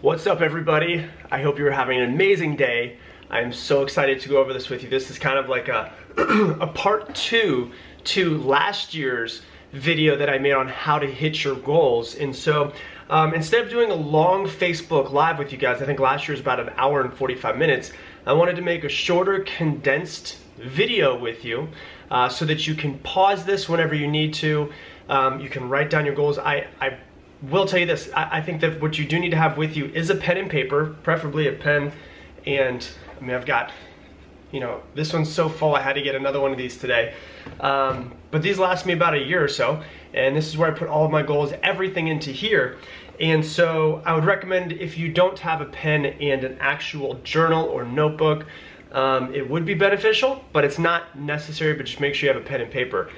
What's up, everybody? I hope you're having an amazing day. I'm so excited to go over this with you. This is kind of like a, a part 2 to last year's video that I made on how to hit your goals. And so instead of doing a long Facebook Live with you guys, I think last year was about an hour and 45 minutes, I wanted to make a shorter, condensed video with you so that you can pause this whenever you need to. You can write down your goals. I will tell you this, I think that what you do need to have with you is a pen and paper, preferably a pen. And I mean, I've got, this one's so full I had to get another one of these today. But these last me about a year or so, and this is where I put all of my goals, everything into here. And so I would recommend, if you don't have a pen and an actual journal or notebook, it would be beneficial, but it's not necessary, but just make sure you have a pen and paper.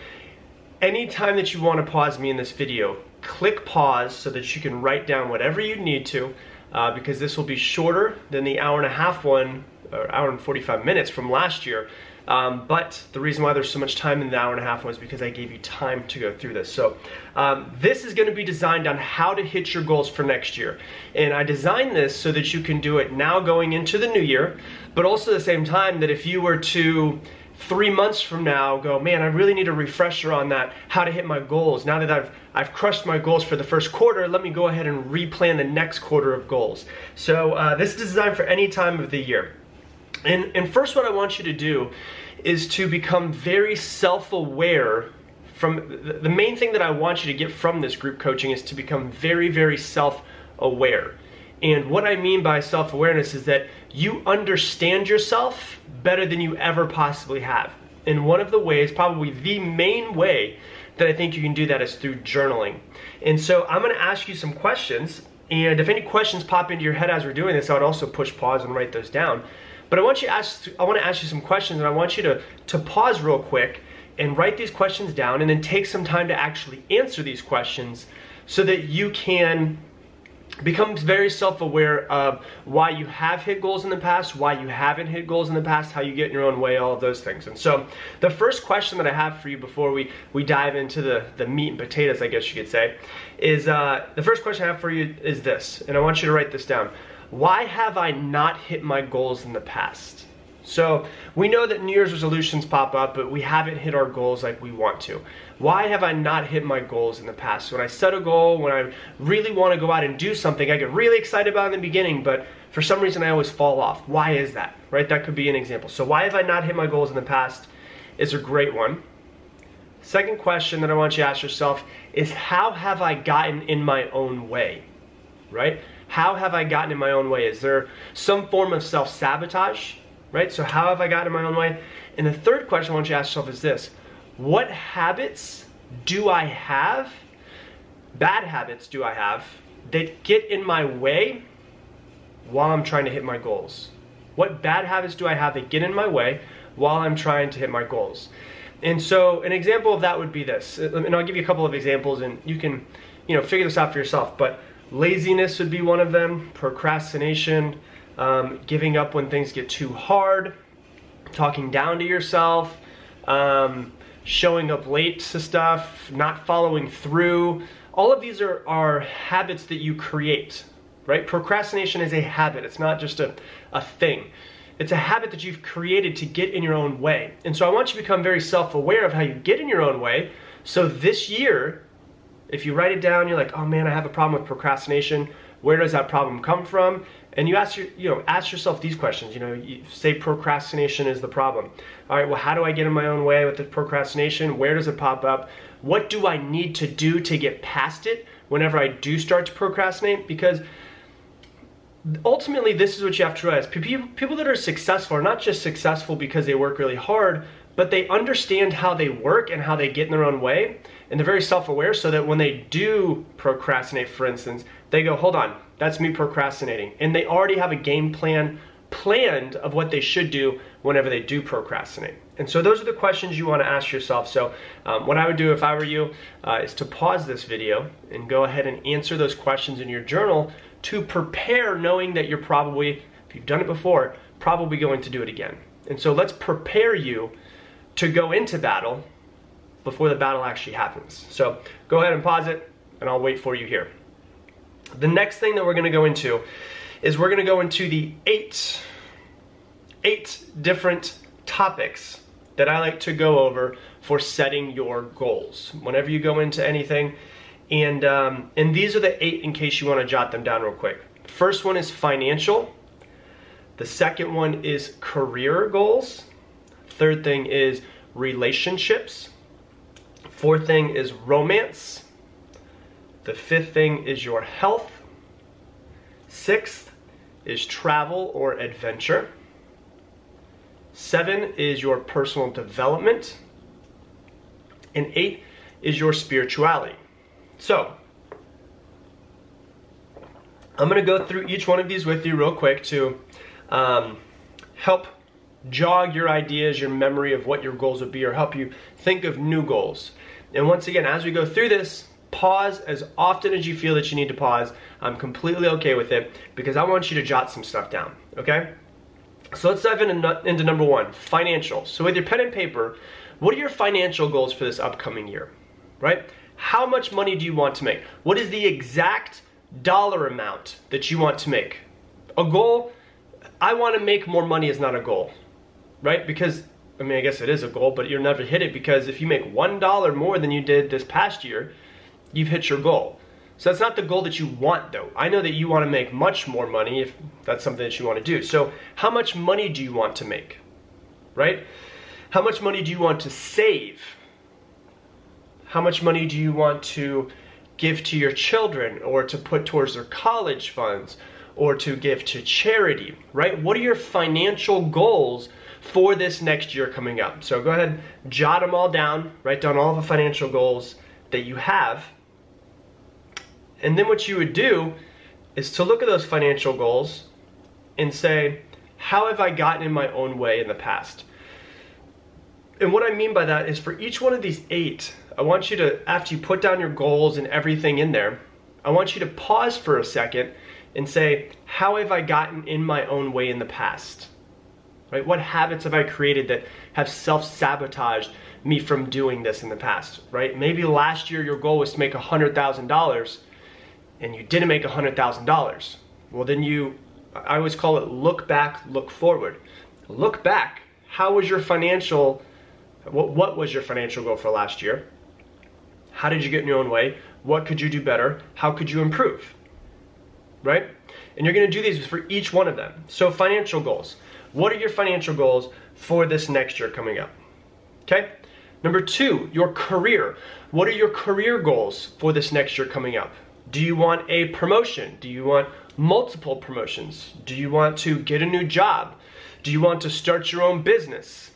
Anytime that you want to pause me in this video, click pause so that you can write down whatever you need to, because this will be shorter than the hour and a half one, or hour and 45 minutes from last year. But the reason why there's so much time in the hour and a half was because I gave you time to go through this. So this is going to be designed on how to hit your goals for next year. And I designed this so that you can do it now going into the new year, but also at the same time that if you were to 3 months from now go, man, I really need a refresher on that, how to hit my goals. Now that I've crushed my goals for the first quarter, let me go ahead and replan the next quarter of goals. So this is designed for any time of the year. And first, what I want you to do is to become very self-aware. From the main thing that I want you to get from this group coaching is to become very, very self-aware. And what I mean by self-awareness is that you understand yourself better than you ever possibly have. And one of the ways, probably the main way that I think you can do that, is through journaling. And so I'm going to ask you some questions, and if any questions pop into your head as we're doing this, I would also push pause and write those down. But I want to ask you some questions, and I want you to pause real quick and write these questions down, and then take some time to actually answer these questions so that you can become very self-aware of why you have hit goals in the past, why you haven't hit goals in the past, how you get in your own way, all of those things. And so the first question that I have for you before we dive into the meat and potatoes, I guess you could say, is the first question I have for you is this, and I want you to write this down. Why have I not hit my goals in the past? So we know that New Year's resolutions pop up, but we haven't hit our goals like we want to. Why have I not hit my goals in the past? When I set a goal, when I really want to go out and do something, I get really excited about it in the beginning, but for some reason I always fall off. Why is that? Right? That could be an example. So why have I not hit my goals in the past is a great one. Second question that I want you to ask yourself is, how have I gotten in my own way? Right? How have I gotten in my own way? Is there some form of self-sabotage? Right? So how have I gotten in my own way? And the third question I want you to ask yourself is this: what habits do I have, bad habits do I have, that get in my way while I'm trying to hit my goals? What bad habits do I have that get in my way while I'm trying to hit my goals? And so an example of that would be this, and I'll give you a couple of examples, and you can figure this out for yourself. But laziness would be one of them, procrastination, giving up when things get too hard, talking down to yourself, showing up late to stuff, not following through. All of these are habits that you create, right? Procrastination is a habit. It's not just a thing. It's a habit that you've created to get in your own way. And so I want you to become very self-aware of how you get in your own way. So this year, if you write it down, you're like, oh man, I have a problem with procrastination. Where does that problem come from? And you ask yourself these questions. You say procrastination is the problem. All right, well, how do I get in my own way with the procrastination? Where does it pop up? What do I need to do to get past it whenever I do start to procrastinate? Because ultimately, this is what you have to realize. People that are successful are not just successful because they work really hard, but they understand how they work and how they get in their own way. And they're very self-aware, so that when they do procrastinate, for instance, they go, hold on, that's me procrastinating. And they already have a game plan planned of what they should do whenever they do procrastinate. And so those are the questions you want to ask yourself. So what I would do if I were you is to pause this video and go ahead and answer those questions in your journal to prepare, knowing that you're probably, if you've done it before, probably going to do it again. And so let's prepare you to go into battle before the battle actually happens. So go ahead and pause it, and I'll wait for you here. The next thing that we're gonna go into is we're gonna go into the eight different topics that I like to go over for setting your goals whenever you go into anything. And these are the 8 in case you want to jot them down real quick. First one is financial. The second one is career goals. Third thing is relationships. Fourth thing is romance. The fifth thing is your health. Sixth is travel or adventure. 7 is your personal development. And 8 is your spirituality. So, I'm going to go through each one of these with you real quick to help jog your ideas, your memory of what your goals would be, or help you think of new goals. And once again, as we go through this, pause as often as you feel that you need to pause. I'm completely okay with it because I want you to jot some stuff down, okay? So let's dive into number 1, financial. So with your pen and paper, what are your financial goals for this upcoming year, right? How much money do you want to make? What is the exact dollar amount that you want to make? A goal, I want to make more money is not a goal, right? Because, I mean, I guess it is a goal, but you'll never hit it because if you make $1 more than you did this past year, you've hit your goal. So that's not the goal that you want though. I know that you want to make much more money if that's something that you want to do. So how much money do you want to make, right? How much money do you want to save? How much money do you want to give to your children or to put towards their college funds or to give to charity, right? What are your financial goals for this next year coming up? So go ahead, jot them all down, write down all the financial goals that you have. And then what you would do is to look at those financial goals and say, how have I gotten in my own way in the past? And what I mean by that is for each one of these 8, I want you to, after you put down your goals and everything in there, I want you to pause for a second and say, how have I gotten in my own way in the past? Right? What habits have I created that have self-sabotaged me from doing this in the past, right? Maybe last year your goal was to make $100,000 and you didn't make $100,000. Well, then I always call it look back, look forward. Look back, how was your financial, what was your financial goal for last year? How did you get in your own way? What could you do better? How could you improve? Right? And you're going to do these for each one of them. So financial goals. What are your financial goals for this next year coming up? Okay? Number 2, your career. What are your career goals for this next year coming up? Do you want a promotion? Do you want multiple promotions? Do you want to get a new job? Do you want to start your own business?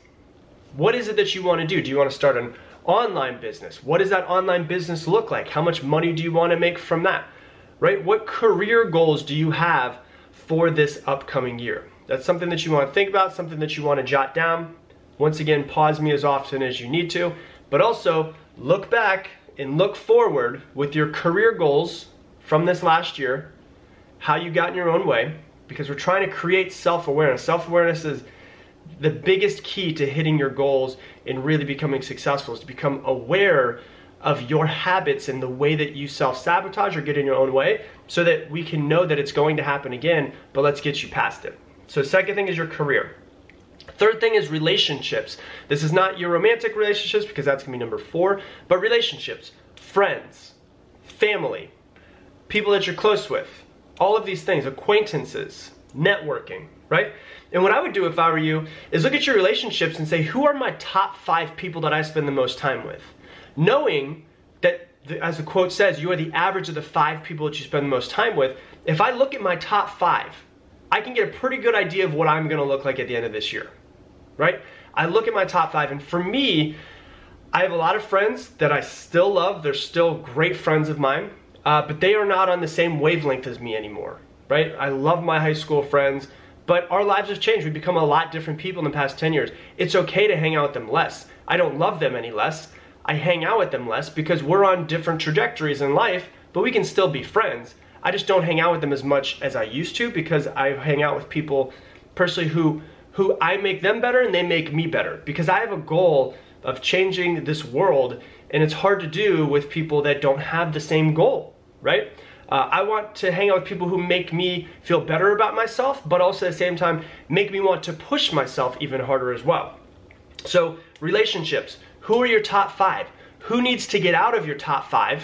What is it that you want to do? Do you want to start an online business? What does that online business look like? How much money do you want to make from that? Right? What career goals do you have for this upcoming year? That's something that you want to think about, something that you want to jot down. Once again, pause me as often as you need to, but also look back and look forward with your career goals from this last year, how you got in your own way, because we're trying to create self-awareness. Self-awareness is the biggest key to hitting your goals and really becoming successful, is to become aware of your habits and the way that you self-sabotage or get in your own way, so that we can know that it's going to happen again, but let's get you past it. So second thing is your career. Third thing is relationships. This is not your romantic relationships because that's gonna be number 4, but relationships, friends, family, people that you're close with, all of these things, acquaintances, networking, right? And what I would do if I were you is look at your relationships and say, who are my top 5 people that I spend the most time with? Knowing that, as the quote says, you are the average of the 5 people that you spend the most time with. If I look at my top 5, I can get a pretty good idea of what I'm gonna look like at the end of this year, right? I look at my top 5, and for me, I have a lot of friends that I still love. They're still great friends of mine, but they are not on the same wavelength as me anymore, right? I love my high school friends, but our lives have changed. We've become a lot different people in the past 10 years. It's okay to hang out with them less. I don't love them any less. I hang out with them less because we're on different trajectories in life, but we can still be friends. I just don't hang out with them as much as I used to because I hang out with people personally who I make them better and they make me better, because I have a goal of changing this world, and it's hard to do with people that don't have the same goal, right? I want to hang out with people who make me feel better about myself, but also at the same time make me want to push myself even harder as well. So relationships, who are your top 5? Who needs to get out of your top 5?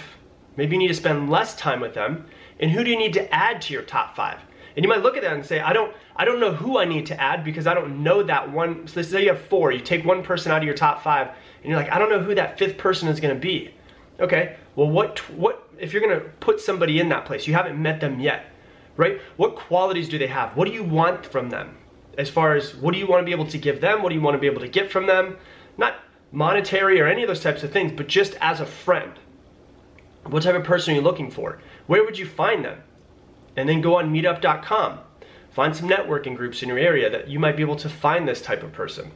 Maybe you need to spend less time with them. And who do you need to add to your top 5? And you might look at that and say, I don't know who I need to add because I don't know that one. So let's say you have 4, you take one person out of your top 5, and you're like, I don't know who that 5th person is gonna be. Okay, well what if you're gonna put somebody in that place, you haven't met them yet, right? What qualities do they have? What do you want from them? As far as what do you wanna be able to give them? What do you wanna be able to get from them? Not monetary or any of those types of things, but just as a friend. What type of person are you looking for? Where would you find them? And then go on meetup.com. Find some networking groups in your area that you might be able to find this type of person.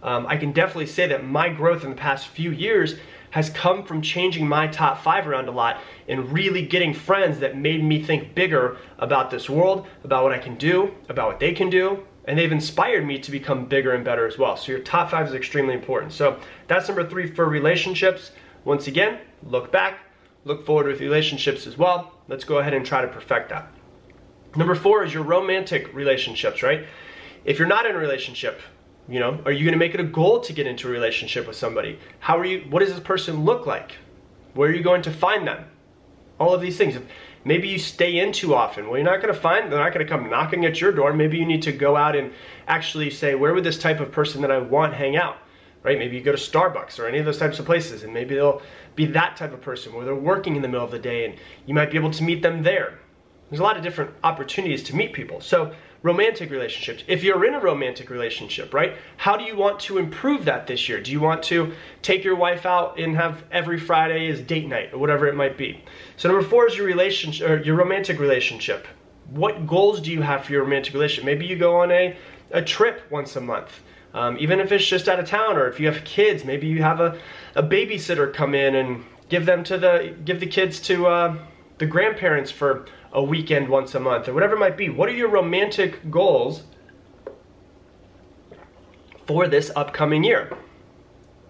I can definitely say that my growth in the past few years has come from changing my top 5 around a lot and really getting friends that made me think bigger about this world, about what I can do, about what they can do, and they've inspired me to become bigger and better as well. So your top 5 is extremely important. So that's number 3 for relationships. Once again, look back, look forward with relationships as well. Let's go ahead and try to perfect that. Number 4 is your romantic relationships, right? If you're not in a relationship, you know, are you gonna make it a goal to get into a relationship with somebody? What does this person look like? Where are you going to find them? All of these things. Maybe you stay in too often. Well, you're not gonna find, they're not gonna come knocking at your door. Maybe you need to go out and actually say, where would this type of person that I want hang out? Right? Maybe you go to Starbucks or any of those types of places, and maybe they'll be that type of person where they're working in the middle of the day and you might be able to meet them there. There's a lot of different opportunities to meet people. So romantic relationships. If you're in a romantic relationship, right? How do you want to improve that this year? Do you want to take your wife out and have every Friday as date night or whatever it might be? So number 4 is your relationship, or your romantic relationship. What goals do you have for your romantic relationship? Maybe you go on a trip once a month. Even if it's just out of town, or if you have kids, maybe you have a babysitter come in and give the kids to the grandparents for a weekend once a month, or whatever it might be. What are your romantic goals for this upcoming year?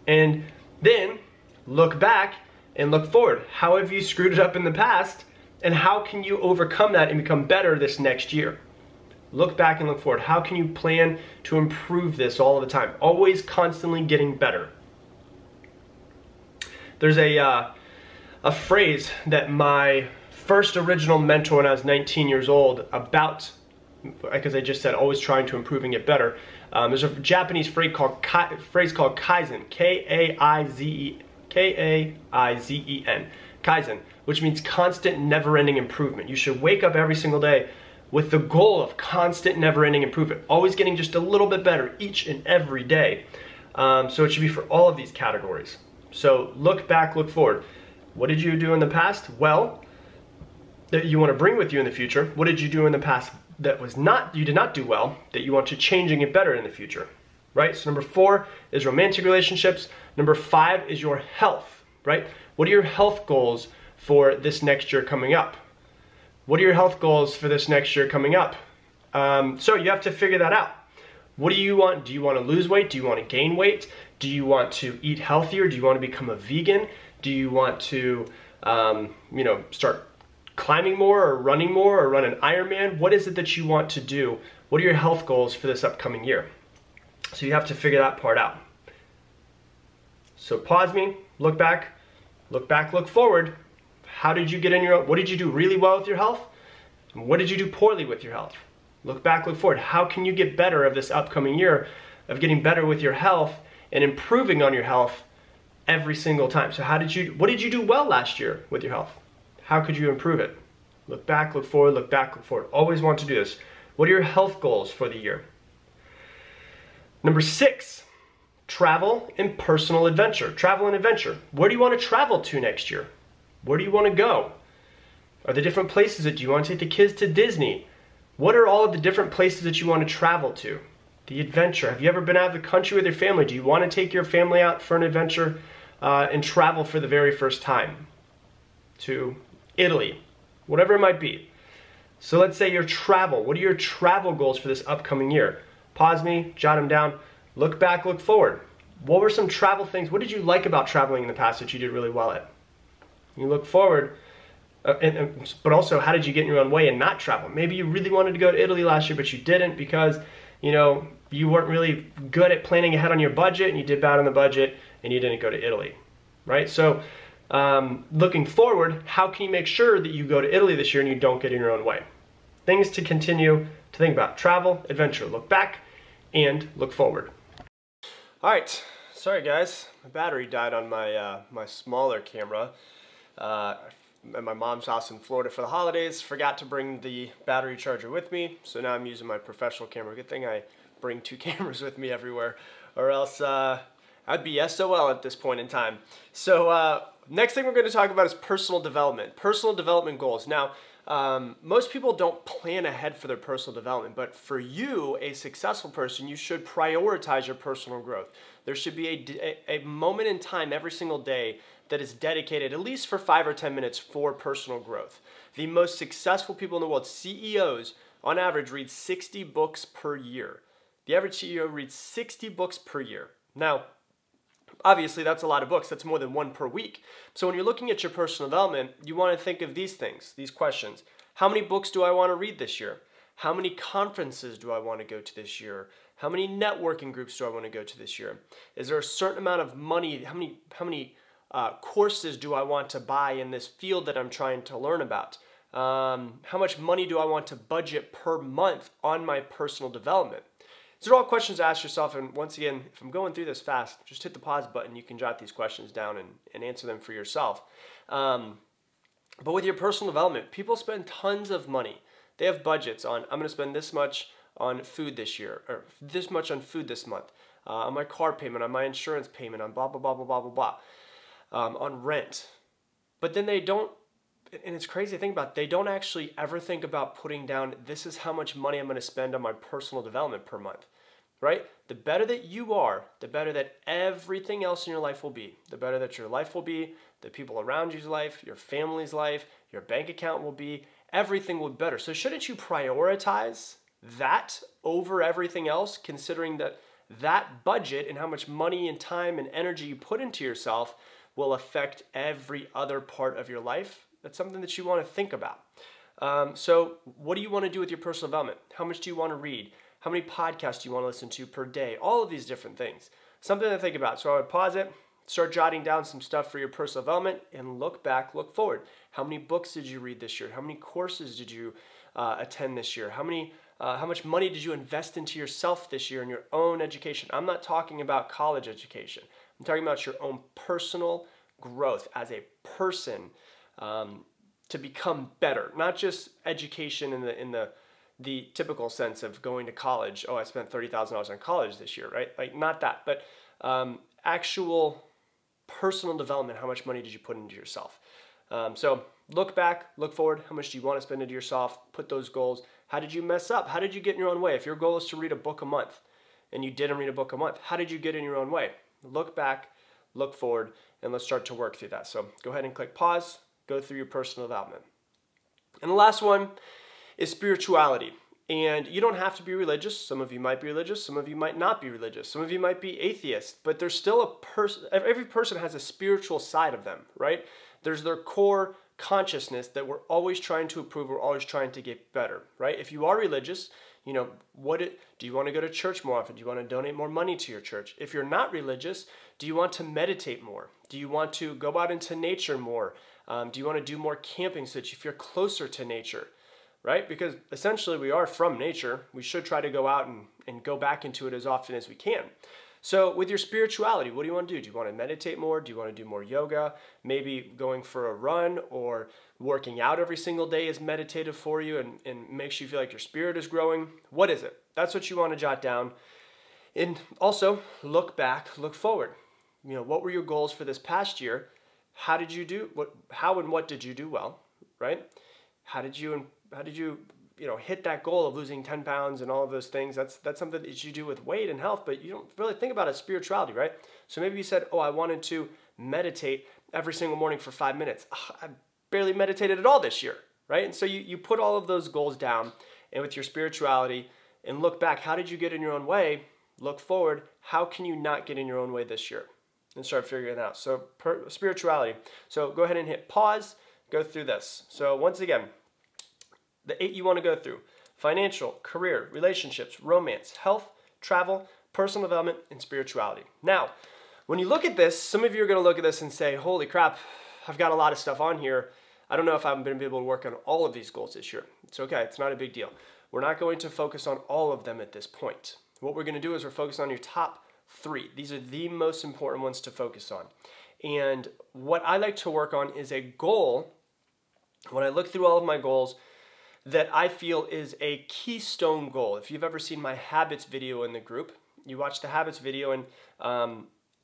And then look back and look forward. How have you screwed it up in the past, and how can you overcome that and become better this next year? Look back and look forward. How can you plan to improve this all the time? Always constantly getting better. There's a phrase that my first original mentor when I was 19 years old about, because I just said always trying to improve and get better. There's a Japanese phrase called Kaizen, K-A-I-Z-E-N, Kaizen, which means constant never-ending improvement. You should wake up every single day with the goal of constant never-ending improvement, always getting just a little bit better each and every day. So it should be for all of these categories. So look back, look forward. What did you do in the past? Well, that you want to bring with you in the future. What did you do in the past that you did not do well, that you want to change and get better in the future, right? So number 4 is romantic relationships. Number 5 is your health, right? What are your health goals for this next year coming up? What are your health goals for this next year coming up? So you have to figure that out. What do you want? Do you want to lose weight? Do you want to gain weight? Do you want to eat healthier? Do you want to become a vegan? Do you want to, start climbing more or run an Ironman? What is it that you want to do? What are your health goals for this upcoming year? So you have to figure that part out. So pause me, look back, look forward. How did you get in what did you do really well with your health? And what did you do poorly with your health? Look back, look forward. How can you get better of this upcoming year of getting better with your health and improving on your health every single time? So what did you do well last year with your health? How could you improve it? Look back, look forward, look back, look forward. Always want to do this. What are your health goals for the year? Number 6, travel and personal adventure. Travel and adventure. Where do you want to travel to next year? Where do you want to go? Are there different places that you want to take the kids to Disney? What are all of the different places that you want to travel to? The adventure. Have you ever been out of the country with your family? Do you want to take your family out for an adventure and travel for the very first time to Italy? Whatever it might be. So let's say your travel. What are your travel goals for this upcoming year? Pause me, jot them down, look back, look forward. What were some travel things? What did you like about traveling in the past that you did really well at? You look forward. But also, how did you get in your own way and not travel? Maybe you really wanted to go to Italy last year, but you didn't because, you weren't really good at planning ahead on your budget, and you did bad on the budget, and you didn't go to Italy, right? So looking forward, how can you make sure that you go to Italy this year and you don't get in your own way? Things to continue to think about: travel, adventure, look back, and look forward. All right, sorry guys, my battery died on my my smaller camera. At my mom's house in Florida for the holidays. Forgot to bring the battery charger with me, so now I'm using my professional camera. Good thing I bring 2 cameras with me everywhere, or else I'd be SOL at this point in time. So next thing we're going to talk about is personal development goals. Now, most people don't plan ahead for their personal development, but for you, a successful person, you should prioritize your personal growth. There should be a moment in time every single day that is dedicated at least for 5 or 10 minutes for personal growth. The most successful people in the world, CEOs, on average read 60 books per year. The average CEO reads 60 books per year. Now, obviously that's a lot of books. That's more than 1 per week. So when you're looking at your personal development, you want to think of these things, these questions. How many books do I want to read this year? How many conferences do I want to go to this year? How many networking groups do I want to go to this year? Is there a certain amount of money? How many courses do I want to buy in this field that I'm trying to learn about? How much money do I want to budget per month on my personal development? These are all questions to ask yourself, and once again, if I'm going through this fast, just hit the pause button. You can jot these questions down and answer them for yourself. But with your personal development, people spend tons of money. They have budgets on, I'm going to spend this much on food this year, or this much on food this month, on my car payment, on my insurance payment, on blah, blah, blah, blah, blah, blah, blah. On rent. But then they don't, and it's crazy to think about, they don't actually ever think about putting down, this is how much money I'm going to spend on my personal development per month, right? The better that you are, the better that everything else in your life will be. The better that your life will be, the people around you's life, your family's life, your bank account will be, everything will be better. So shouldn't you prioritize that over everything else, considering that that budget and how much money and time and energy you put into yourself will affect every other part of your life? That's something that you want to think about. So what do you want to do with your personal development? How much do you want to read? How many podcasts do you want to listen to per day? All of these different things. Something to think about. So I would pause it, start jotting down some stuff for your personal development, and look back, look forward. How many books did you read this year? How many courses did you attend this year? How much money did you invest into yourself this year in your own education? I'm not talking about college education. I'm talking about your own personal growth as a person, to become better. Not just education in the typical sense of going to college. Oh, I spent $30,000 on college this year, right? Like, not that, but actual personal development. How much money did you put into yourself? So look back, look forward. How much do you want to spend into yourself? Put those goals. How did you mess up? How did you get in your own way? If your goal is to read a book a month and you didn't read a book a month, how did you get in your own way? Look back, look forward, and let's start to work through that. So go ahead and click pause, go through your personal development. And the last one is spirituality. And you don't have to be religious. Some of you might be religious. Some of you might not be religious. Some of you might be atheist. But there's still a person, every person has a spiritual side of them, right? There's their core consciousness that we're always trying to improve. We're always trying to get better, right? If you are religious, do you want to go to church more often? Do you want to donate more money to your church? If you're not religious, do you want to meditate more? Do you want to go out into nature more? Do you want to do more camping so that you feel closer to nature, right? Because essentially we are from nature. We should try to go out and go back into it as often as we can. So with your spirituality, what do you want to do? Do you want to meditate more? Do you want to do more yoga? Maybe going for a run or working out every single day is meditative for you and makes you feel like your spirit is growing. What is it? That's what you want to jot down. And also look back, look forward. What were your goals for this past year? How did you do? How and what did you do well, right? How did you hit that goal of losing 10 pounds and all of those things? That's something that you do with weight and health, but you don't really think about it as spirituality, right? So maybe you said, oh, I wanted to meditate every single morning for 5 minutes. I barely meditated at all this year, right? And so you put all of those goals down, and with your spirituality, and look back, how did you get in your own way? Look forward, how can you not get in your own way this year? And start figuring it out. So spirituality. So go ahead and hit pause, go through this. So once again, the 8 you want to go through: financial, career, relationships, romance, health, travel, personal development, and spirituality. Now, when you look at this, some of you are going to look at this and say, holy crap, I've got a lot of stuff on here. I don't know if I'm going to be able to work on all of these goals this year. It's okay. It's not a big deal. We're not going to focus on all of them at this point. What we're going to do is we're focusing on your top 3. These are the most important ones to focus on. And what I like to work on is a goal, when I look through all of my goals, that I feel is a keystone goal. If you've ever seen my habits video in the group, you watch the habits video, and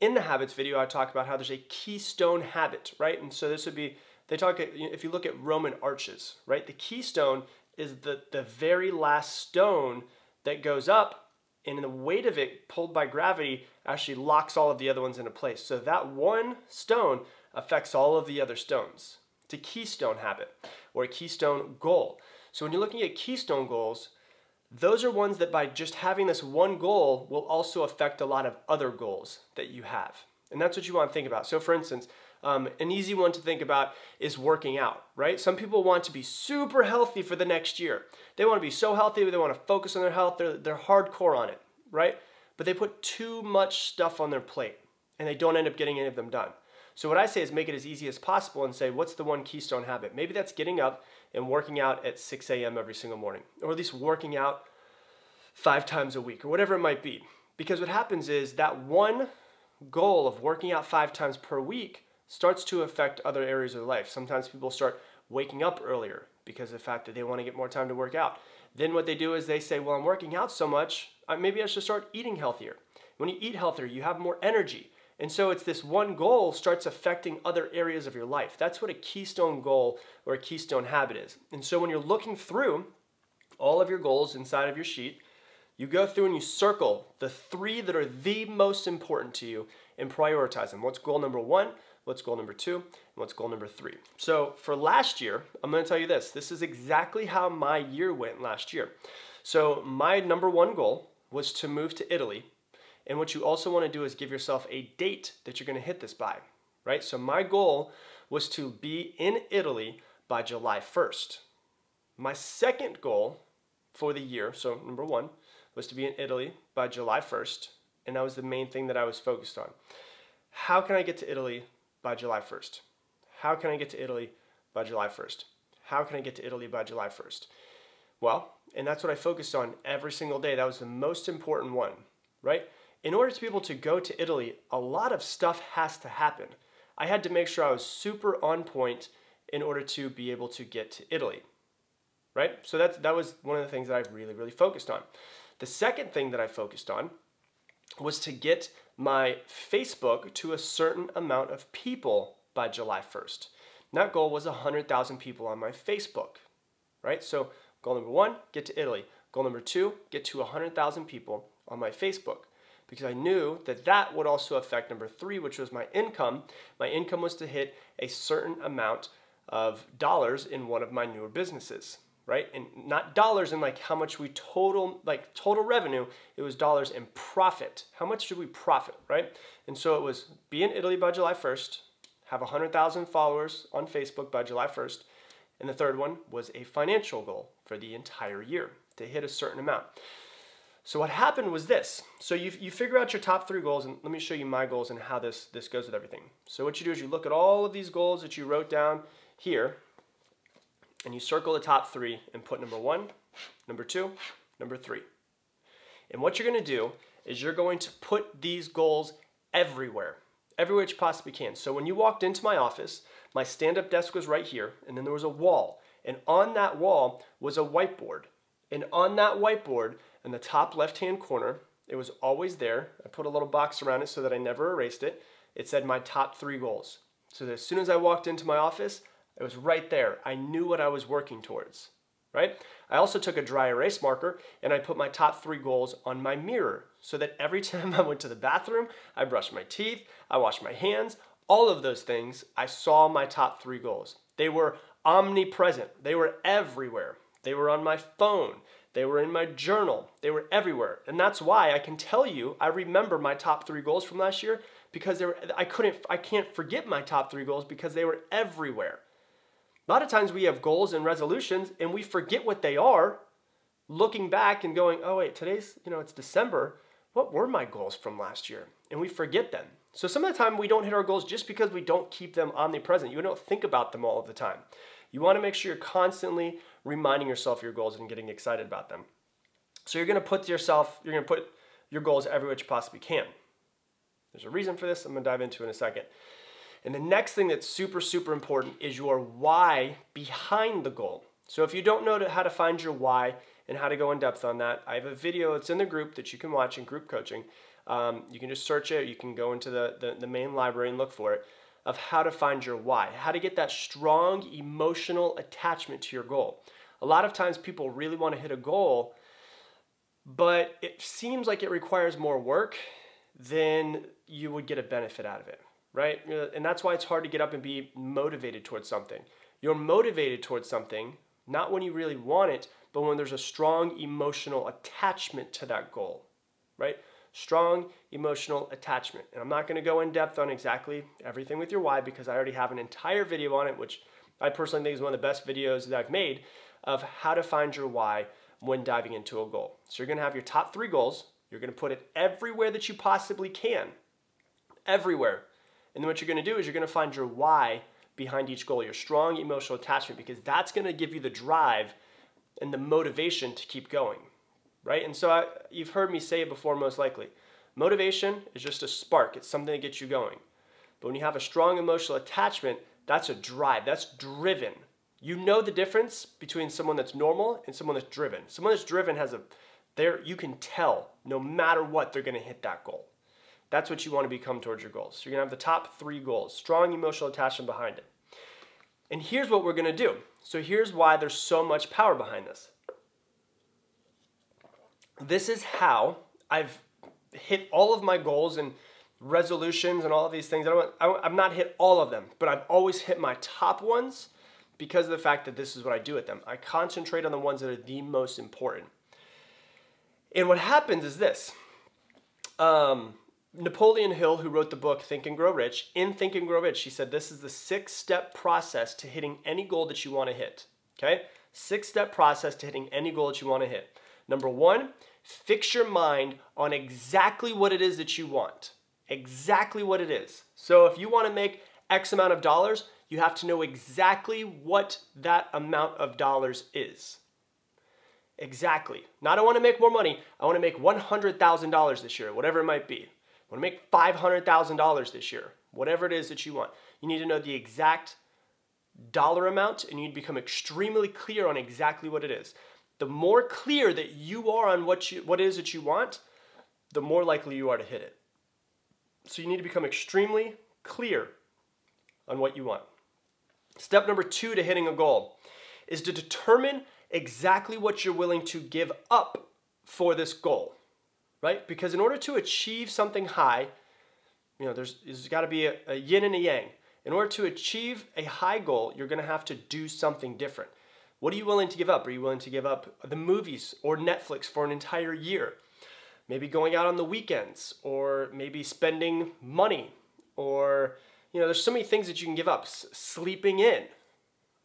in the habits video, I talk about how there's a keystone habit, right? And so this would be, they talk, if you look at Roman arches, right? The keystone is the very last stone that goes up, and the weight of it pulled by gravity actually locks all of the other ones into place. So that one stone affects all of the other stones. It's a keystone habit or a keystone goal. So when you're looking at keystone goals, those are ones that by just having this one goal will also affect a lot of other goals that you have. And that's what you want to think about. So for instance, an easy one to think about is working out, right? Some people want to be super healthy for the next year. They want to be so healthy, they want to focus on their health, they're hardcore on it, right? But they put too much stuff on their plate and they don't end up getting any of them done. So what I say is make it as easy as possible and say, what's the one keystone habit? Maybe that's getting up and working out at 6 a.m. every single morning, or at least working out 5 times a week, or whatever it might be. Because what happens is that one goal of working out 5 times per week starts to affect other areas of life. Sometimes people start waking up earlier because of the fact that they want to get more time to work out. Then what they do is they say, well, I'm working out so much, maybe I should start eating healthier. When you eat healthier, you have more energy. And so it's this one goal starts affecting other areas of your life. That's what a keystone goal or a keystone habit is. And so when you're looking through all of your goals inside of your sheet, you go through and you circle the 3 that are the most important to you and prioritize them. What's goal number 1? What's goal number 2? And what's goal number 3? So for last year, I'm going to tell you this. This is exactly how my year went last year. So my number 1 goal was to move to Italy. And what you also want to do is give yourself a date that you're going to hit this by, right? So my goal was to be in Italy by July 1st. My second goal for the year, so number 1, was to be in Italy by July 1st. And that was the main thing that I was focused on. How can I get to Italy by July 1st? How can I get to Italy by July 1st? How can I get to Italy by July 1st? Well, and that's what I focused on every single day. That was the most important one, right? In order to be able to go to Italy, a lot of stuff has to happen. I had to make sure I was super on point in order to be able to get to Italy, right? So that was one of the things that I really, really focused on. The second thing that I focused on was to get my Facebook to a certain amount of people by July 1st. And that goal was 100,000 people on my Facebook, right? So goal number 1, get to Italy. Goal number 2, get to 100,000 people on my Facebook. Because I knew that that would also affect number 3, which was my income. My income was to hit a certain amount of dollars in one of my newer businesses, right? And not dollars in like how much we total revenue, it was dollars in profit. How much did we profit, right? And so it was be in Italy by July 1st, have 100,000 followers on Facebook by July 1st, and the third one was a financial goal for the entire year to hit a certain amount. So what happened was this. So you figure out your top 3 goals, and let me show you my goals and how this goes with everything. So what you do is you look at all of these goals that you wrote down here, and you circle the top 3 and put number 1, number 2, number 3. And what you're going to do is you're going to put these goals everywhere you possibly can. So when you walked into my office, my stand-up desk was right here, and then there was a wall. And on that wall was a whiteboard. And on that whiteboard, in the top left-hand corner, it was always there. I put a little box around it so that I never erased it. It said my top 3 goals. So that as soon as I walked into my office, it was right there. I knew what I was working towards, right? I also took a dry erase marker and I put my top 3 goals on my mirror so that every time I went to the bathroom, I brushed my teeth, I washed my hands, all of those things, I saw my top 3 goals. They were omnipresent. They were everywhere. They were on my phone. They were in my journal. They were everywhere. And that's why I can tell you I remember my top 3 goals from last year because I can't forget my top 3 goals because they were everywhere. A lot of times we have goals and resolutions and we forget what they are, looking back and going, oh wait, today's, it's December. What were my goals from last year? And we forget them. So some of the time we don't hit our goals just because we don't keep them omnipresent. You don't think about them all of the time. You want to make sure you're constantly reminding yourself of your goals and getting excited about them. So you're going to put your goals everywhere you possibly can. There's a reason for this I'm going to dive into in a second. And the next thing that's super, super important is your why behind the goal. So if you don't know how to find your why and how to go in depth on that, I have a video that's in the group that you can watch in group coaching. You can just search it. You can go into the main library and look for it, of how to find your why, how to get that strong emotional attachment to your goal. A lot of times people really want to hit a goal, but it seems like it requires more work than you would get a benefit out of it, right? And that's why it's hard to get up and be motivated towards something. You're motivated towards something, not when you really want it, but when there's a strong emotional attachment to that goal, right? Strong emotional attachment. And I'm not going to go in depth on exactly everything with your why because I already have an entire video on it, which I personally think is one of the best videos that I've made of how to find your why when diving into a goal. So you're going to have your top 3 goals. You're going to put it everywhere that you possibly can. Everywhere. And then what you're going to do is you're going to find your why behind each goal, your strong emotional attachment, because that's going to give you the drive and the motivation to keep going. Right? And so you've heard me say it before most likely. Motivation is just a spark. It's something that gets you going. But when you have a strong emotional attachment, that's a drive. That's driven. You know the difference between someone that's normal and someone that's driven. Someone that's driven you can tell no matter what they're going to hit that goal. That's what you want to become towards your goals. So you're going to have the top 3 goals, strong emotional attachment behind it. And here's what we're going to do. So here's why there's so much power behind this. This is how I've hit all of my goals and resolutions and all of these things. I've not hit all of them, but I've always hit my top ones because of the fact that this is what I do with them. I concentrate on the ones that are the most important. And what happens is this. Napoleon Hill, who wrote the book Think and Grow Rich, in Think and Grow Rich, he said this is the 6-step process to hitting any goal that you want to hit. Okay? 6-step process to hitting any goal that you want to hit. Number 1, fix your mind on exactly what it is that you want. Exactly what it is. So if you want to make X amount of dollars, you have to know exactly what that amount of dollars is. Exactly. Not I want to make more money. I want to make $100,000 this year, whatever it might be. I want to make $500,000 this year, whatever it is that you want. You need to know the exact dollar amount and you need to become extremely clear on exactly what it is. The more clear that you are on what it is that you want, the more likely you are to hit it. So you need to become extremely clear on what you want. Step number 2 to hitting a goal is to determine exactly what you're willing to give up for this goal, right? Because in order to achieve something high, there's got to be a yin and a yang. In order to achieve a high goal, you're going to have to do something different. What are you willing to give up? Are you willing to give up the movies or Netflix for an entire year? Maybe going out on the weekends, or maybe spending money, or, there's so many things that you can give up. Sleeping in,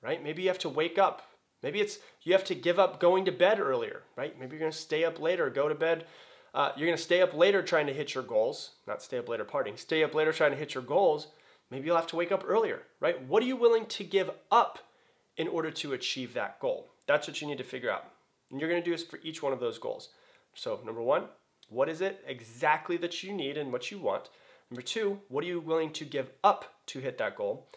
right? Maybe you have to wake up. Maybe you have to give up going to bed earlier, right? Maybe you're going to stay up later, go to bed. You're going to stay up later trying to hit your goals, not stay up later partying, stay up later trying to hit your goals. Maybe you'll have to wake up earlier, right? What are you willing to give up in order to achieve that goal? That's what you need to figure out. And you're going to do this for each one of those goals. So number 1, what is it exactly that you need and what you want? Number 2, what are you willing to give up to hit that goal?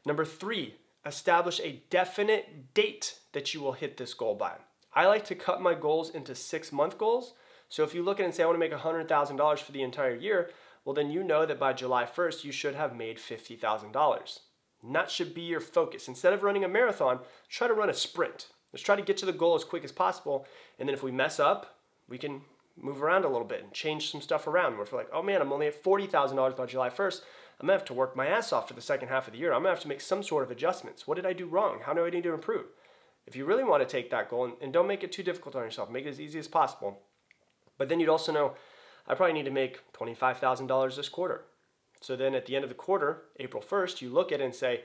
Number 3, establish a definite date that you will hit this goal by. I like to cut my goals into 6-month goals. So if you look at it and say, I want to make $100,000 for the entire year, well, then you know that by July 1st, you should have made $50,000. And that should be your focus. Instead of running a marathon, try to run a sprint. Let's try to get to the goal as quick as possible. And then if we mess up, we can move around a little bit and change some stuff around. Where if we're like, oh man, I'm only at $40,000 by July 1st, I'm going to have to work my ass off for the second half of the year. I'm going to have to make some sort of adjustments. What did I do wrong? How do I need to improve? If you really want to take that goal, and don't make it too difficult on yourself, make it as easy as possible. But then you'd also know, I probably need to make $25,000 this quarter. So then at the end of the quarter, April 1st, you look at it and say,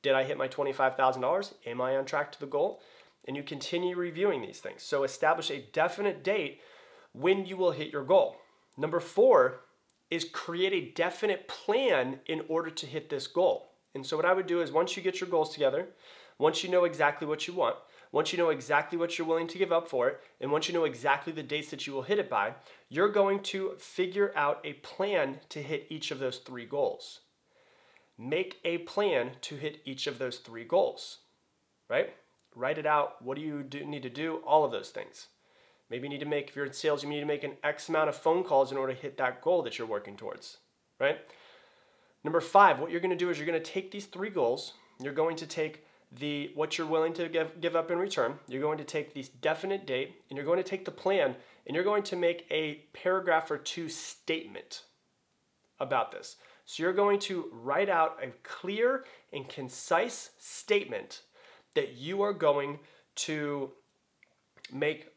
Did I hit my $25,000? Am I on track to the goal? And you continue reviewing these things. So establish a definite date when you will hit your goal. Number 4 is create a definite plan in order to hit this goal. And so what I would do is once you get your goals together, once you know exactly what you want, once you know exactly what you're willing to give up for it, and once you know exactly the dates that you will hit it by, you're going to figure out a plan to hit each of those 3 goals. Make a plan to hit each of those 3 goals, right? Write it out. What do you need to do? All of those things. Maybe you need to make, if you're in sales, you need to make an X amount of phone calls in order to hit that goal that you're working towards, right? Number 5, what you're going to do is you're going to take these 3 goals. You're going to take what you're willing to give up in return. You're going to take this definite date, and you're going to take the plan, and you're going to make a paragraph or 2 statement about this. So you're going to write out a clear and concise statement that you are going to make,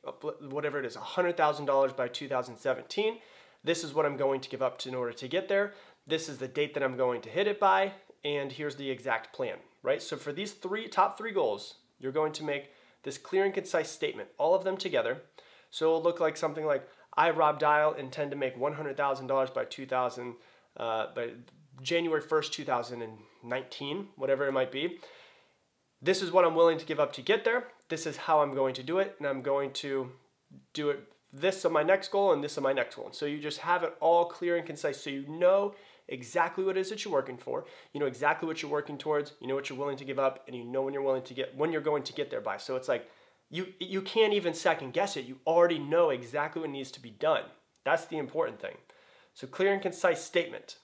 whatever it is, $100,000 by 2017. This is what I'm going to give up in order to get there. This is the date that I'm going to hit it by, and here's the exact plan, right? So for these top three goals, you're going to make this clear and concise statement, all of them together. So it'll look like something like, I, Rob Dial, intend to make $100,000 by January 1st, 2019, whatever it might be. This is what I'm willing to give up to get there. This is how I'm going to do it, and I'm going to do it this on my next goal and this on my next goal. So you just have it all clear and concise so you know exactly what it is that you're working for. You know exactly what you're working towards. You know what you're willing to give up, and you know when you're going to get there by. So it's like you can't even second guess it. You already know exactly what needs to be done. That's the important thing. So clear and concise statement.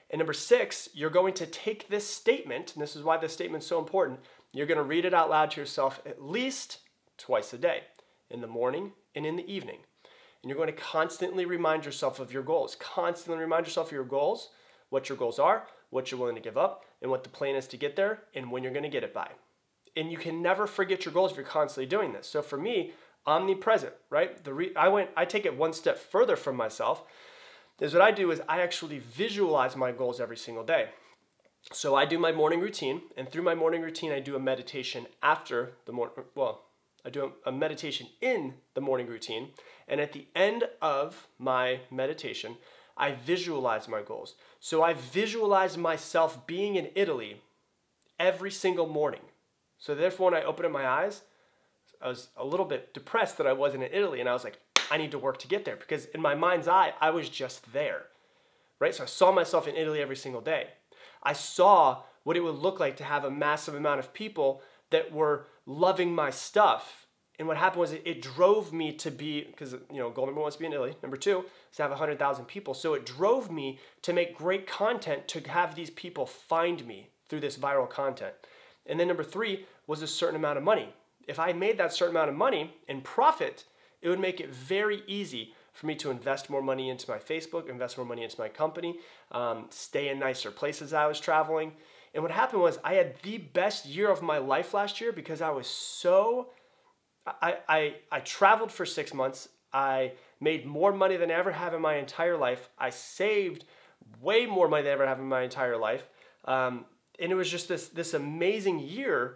And number 6, you're going to take this statement, and this is why this statement is so important. You're going to read it out loud to yourself at least twice a day, in the morning and in the evening. And you're going to constantly remind yourself of your goals. Constantly remind yourself of your goals, what your goals are, what you're willing to give up, and what the plan is to get there, and when you're going to get it by. And you can never forget your goals if you're constantly doing this. So for me, omnipresent, right? I take it one step further from myself. Is what I do is I actually visualize my goals every single day. So I do my morning routine, and through my morning routine, I do a meditation after the morning. Well, I do a meditation in the morning routine, and at the end of my meditation, I visualize my goals. So I visualize myself being in Italy every single morning. So therefore, when I opened up my eyes, I was a little bit depressed that I wasn't in Italy, and I was like, I need to work to get there, because in my mind's eye, I was just there, right? So I saw myself in Italy every single day. I saw what it would look like to have a massive amount of people that were loving my stuff. And what happened was it drove me to be, because goal number 1 is to be in Italy. Number 2 is to have 100,000 people. So it drove me to make great content to have these people find me through this viral content. And then number 3 was a certain amount of money. If I made that certain amount of money and profit, it would make it very easy for me to invest more money into my Facebook, invest more money into my company, stay in nicer places I was traveling. And what happened was I had the best year of my life last year because I was I traveled for 6 months. I made more money than I ever have in my entire life. I saved way more money than I ever have in my entire life. And it was just this amazing year.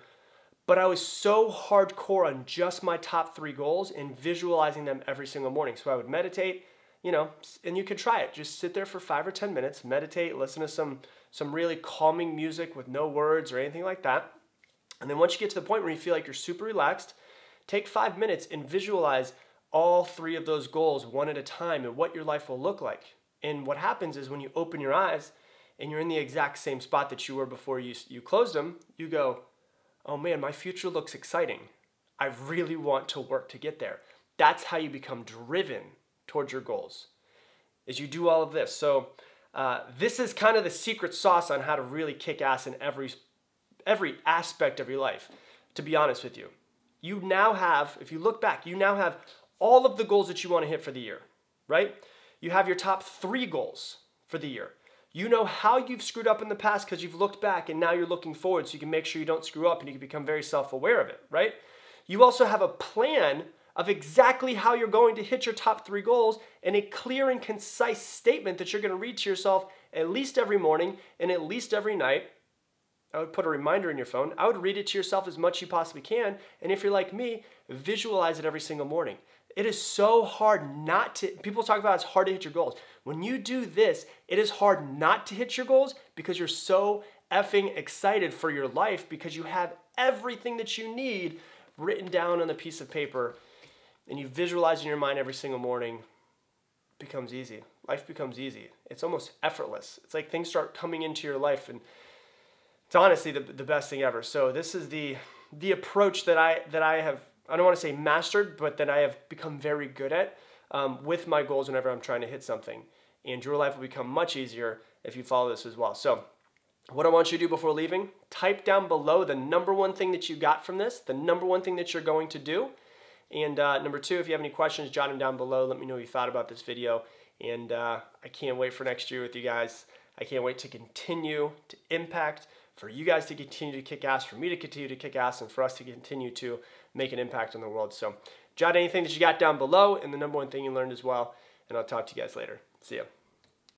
But I was so hardcore on just my top 3 goals and visualizing them every single morning. So I would meditate, and you could try it. Just sit there for 5 or 10 minutes, meditate, listen to some really calming music with no words or anything like that. And then once you get to the point where you feel like you're super relaxed, take 5 minutes and visualize all 3 of those goals one at a time and what your life will look like. And what happens is when you open your eyes and you're in the exact same spot that you were before you closed them, you go, oh man, my future looks exciting. I really want to work to get there. That's how you become driven towards your goals, is you do all of this. So this is kind of the secret sauce on how to really kick ass in every aspect of your life, to be honest with you. You now have, if you look back, you now have all of the goals that you want to hit for the year, right? You have your top 3 goals for the year. You know how you've screwed up in the past because you've looked back and now you're looking forward so you can make sure you don't screw up and you can become very self-aware of it, right? You also have a plan of exactly how you're going to hit your top 3 goals and a clear and concise statement that you're going to read to yourself at least every morning and at least every night. I would put a reminder in your phone. I would read it to yourself as much as you possibly can. And if you're like me, visualize it every single morning. It is so hard not to, people talk about it's hard to hit your goals. When you do this, it is hard not to hit your goals because you're so effing excited for your life because you have everything that you need written down on a piece of paper and you visualize in your mind every single morning. It becomes easy. Life becomes easy. It's almost effortless. It's like things start coming into your life and it's honestly the best thing ever. So this is the approach that I have, I don't want to say mastered, but that I have become very good at with my goals whenever I'm trying to hit something. And your life will become much easier if you follow this as well. So what I want you to do before leaving, type down below the number one thing that you got from this, the number one thing that you're going to do. And number two, if you have any questions, jot them down below. Let me know what you thought about this video. And I can't wait for next year with you guys. I can't wait to continue to impact, for you guys to continue to kick ass, for me to continue to kick ass, and for us to continue to make an impact on the world. So jot anything that you got down below and the number one thing you learned as well. And I'll talk to you guys later. See ya.